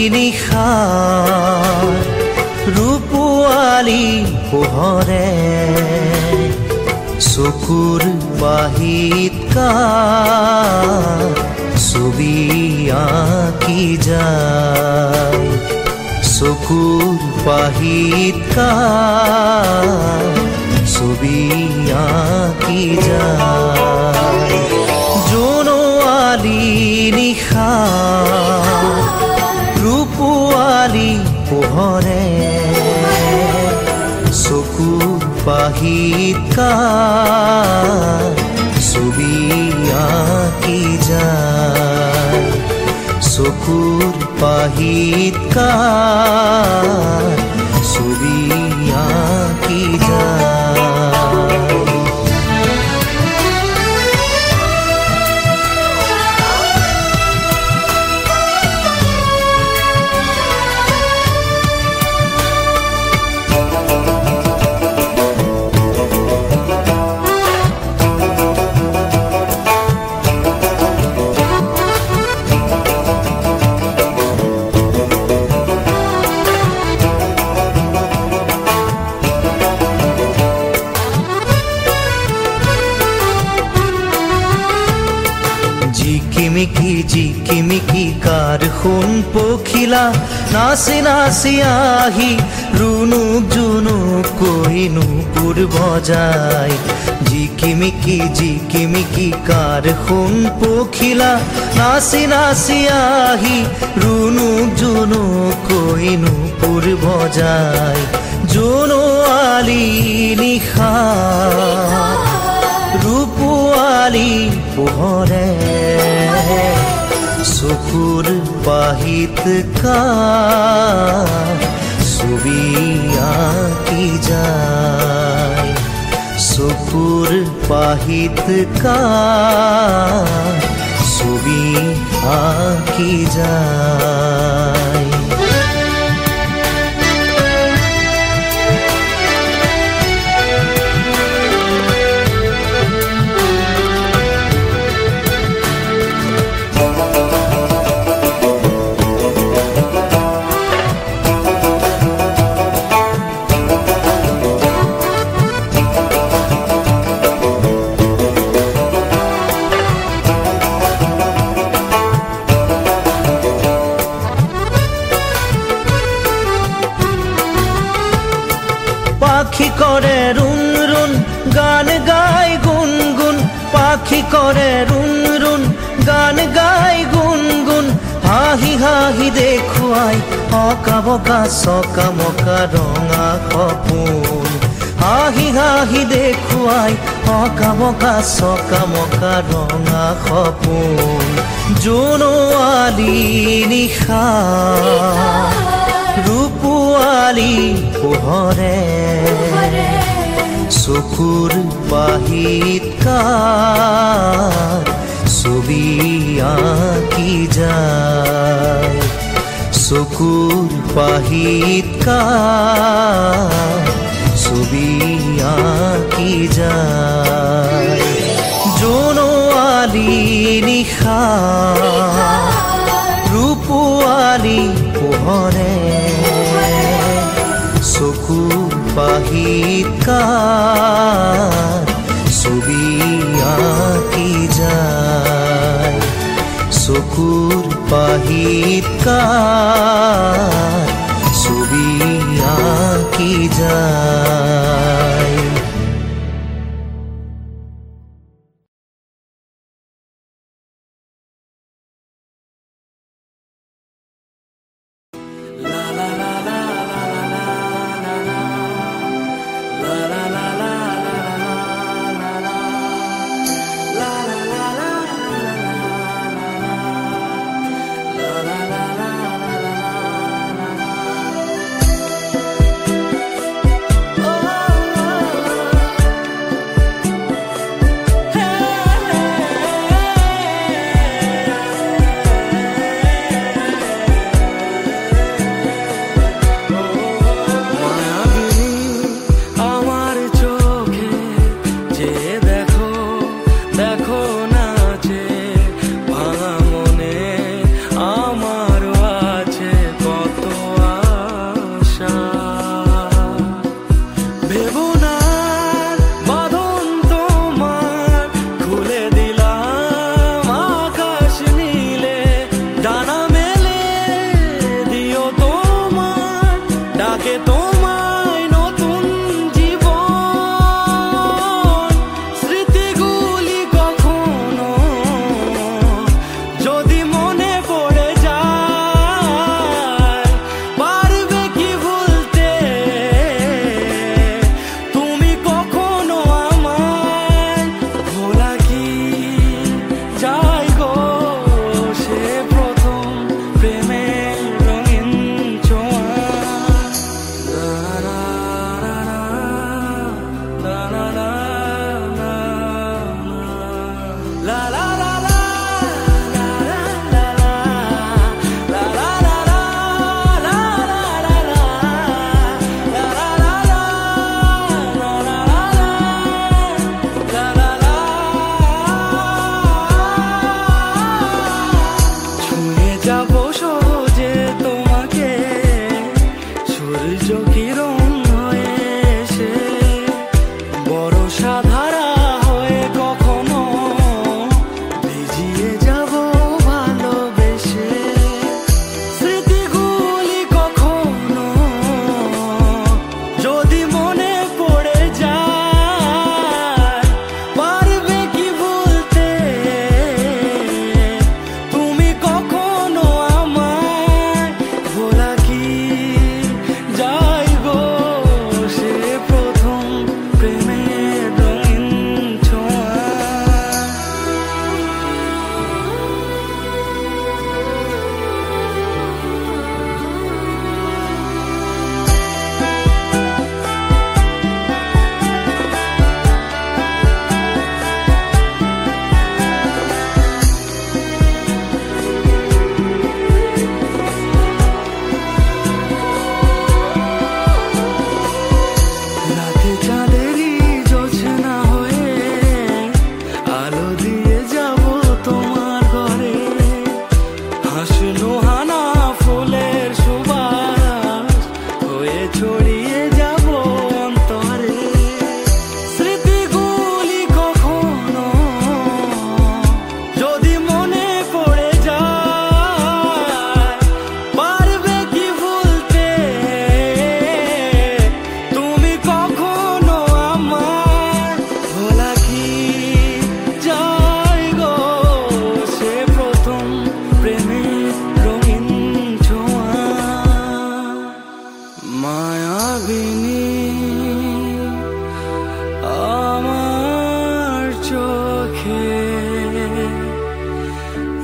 নিশাৰ ৰূপৱালী পোহৰে চকুৰ বাহিত ছবি আঁকি যায় চকুৰ বাহিত ছবি আঁকি যায় জোনৱালী নিশাৰ ৰূপৱালী পোহৰে চকুৰ বাহিত ছবি আঁকি যায় চকুৰ বাহিত ছবি আঁকি যায় জিকিমিকি কাৰ সোণ পখিলা নাচি নাচি আহি ৰুণুক জুনুক কৈ নুপুৰ বজায় জিকিমিকি কাৰ সোণ পখিলা নাচি নাচি আহি ৰুণুক জুনুক কৈ নুপুৰ বজায় জোনৱালী নিশাৰ ৰূপৱালী পোহৰে চকুৰ বাহিত ছবি আঁকি যায় চকুৰ বাহিত ছবি আঁকি যায় পাখি কৰে ৰুণ ৰুণ গান গাই গুণ গুণ পাখি কৰে ৰুণ ৰুণ গান গাই গুণ গুণ হাঁহি হাঁহি দেখুৱাই অকা বকা চকা মকা ৰঙা সপোন হাঁহি হাঁহি দেখুৱাই অকা বকা চকা মকা ৰঙা সপোন জোনৱালী নিশাৰ ৰূপৱালী পোহৰে চকুৰ বাহিত ছবি আঁকি যায় চকুৰ বাহিত ছবি আঁকি যায় জোনৱালী নিশাৰ ৰূপৱালী পোহৰে চকুৰ বাহিত ছবি আঁকি যায় চকুৰ বাহিত ছবি আঁকি যায় যাবো সহজে তোমাকে সূর্য কিরণ হয়ে এসে বর্ষা ধারা হয়ে কখনো ভিজিয়ে যাব ভালোবেসে স্মৃতিগুলি কখনো যদি মনে পড়ে যায় পারবে কি ভুলতে তুমি কখনো আমায় ভোলা কি যায় গো সে প্রথম প্রেমের রঙিন ছোঁয়া রাতে চাঁদেরই জোছনা হয়ে আলো দিয়ে যাব তোমার ঘরে হাসলো হানা ফুলের সুবাস হয়ে ছড়িয়ে যাব অন্তরে স্মৃতিগুলি কখনো যদি মনে পড়ে যায় পারবে কি ভুলতে তুমি কখনো আমায় ভোলা কি যায় গো সে প্রথম প্রেমের রঙিন ছোঁয়া মায়াবিনী আমার চোখে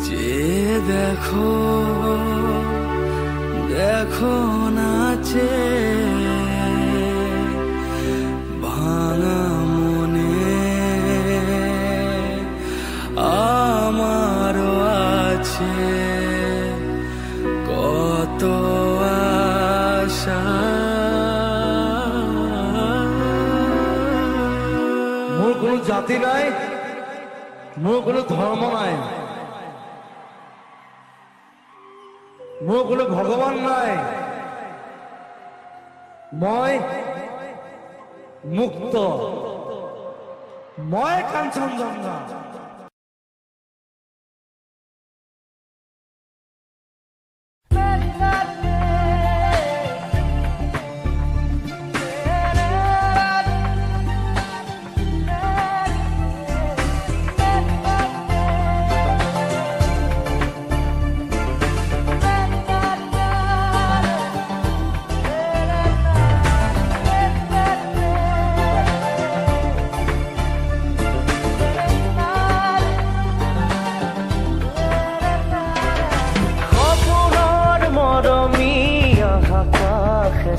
যে দেখো দেখো নাচে ভাঙা মনে আমারও আছে কত আশা মোর কোনো জাতি নাই, মোর কোনো ধর্ম নাই, মোর কোনো ভগবান নাই। মই মুক্ত, মই কাঞ্চনজঙ্ঘা।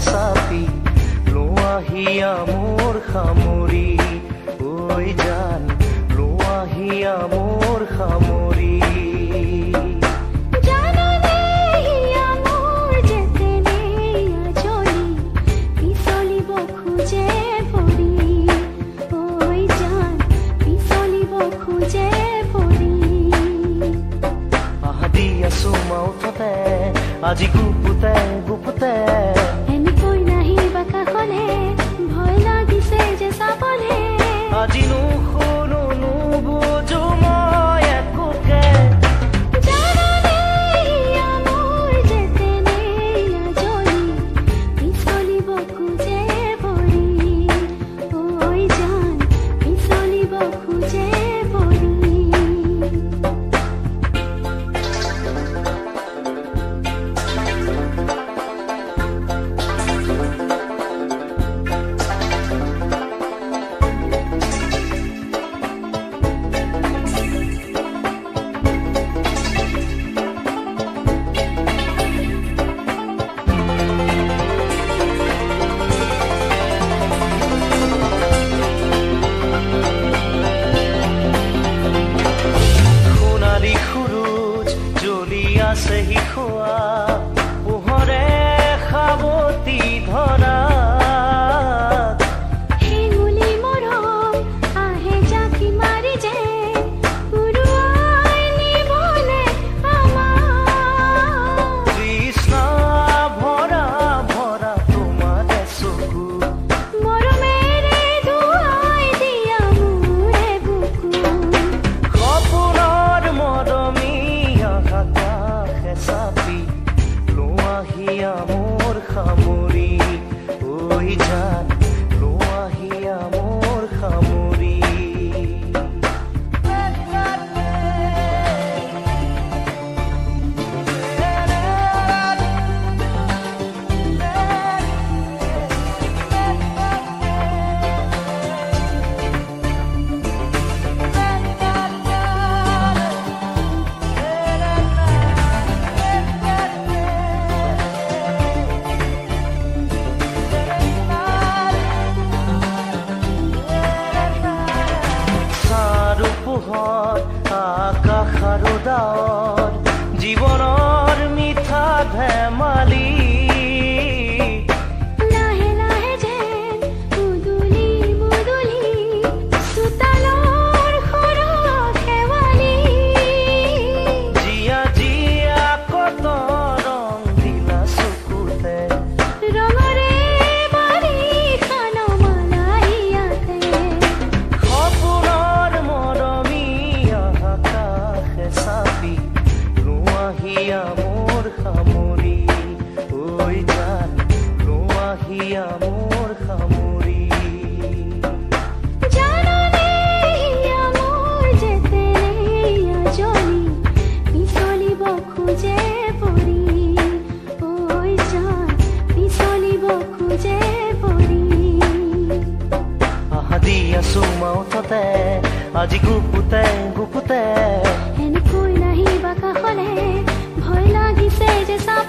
চাপি লোৱাহিয়া মোৰ সামৰি ঐ জান লোৱাহিয়া মোৰ সামৰি আজি গুপুতে গুপুতে এনেকৈ নাহি বাকা খনে ভয় লাগিছে যে চাবলে আজি নুশুনো নুবুজো মই একোকে জানানে মোৰ যেতেনে আজৰি পিছলিব খোজে পৰি ঐ জান পিছলিব খোজে পৰি আহিয়া মোৰ সামৰি ঐ জান লো আহিয়া মোৰ সামৰি আকাশ আৰু ডাৱৰ জীৱনৰ মিঠা ধেমালি লাহে লাহে যেন মুদুলি মুদুলি চোতালৰ সৰহ শেৱালি জিয়া জিয়া কত ৰং দিলা চকুতে ৰঙৰে বাৰিষা নমালা ইয়াতে সপোনৰ মৰমীয়া আকাশে চাপি লো আহিয়া মোৰ সামৰি ঐ জান লো আহিয়া মোৰ সামৰি জাননে ইয়া মোৰ যেতেনে জলি পিছলিব খোজে পৰি ঐ জান পিছলিব খোজে পৰি আহা দি আছো মাউথতে আজি গুপুতে গুপুতে এনেকৈ নাহিবা কাষলে ভয় লাগিছে যে চাব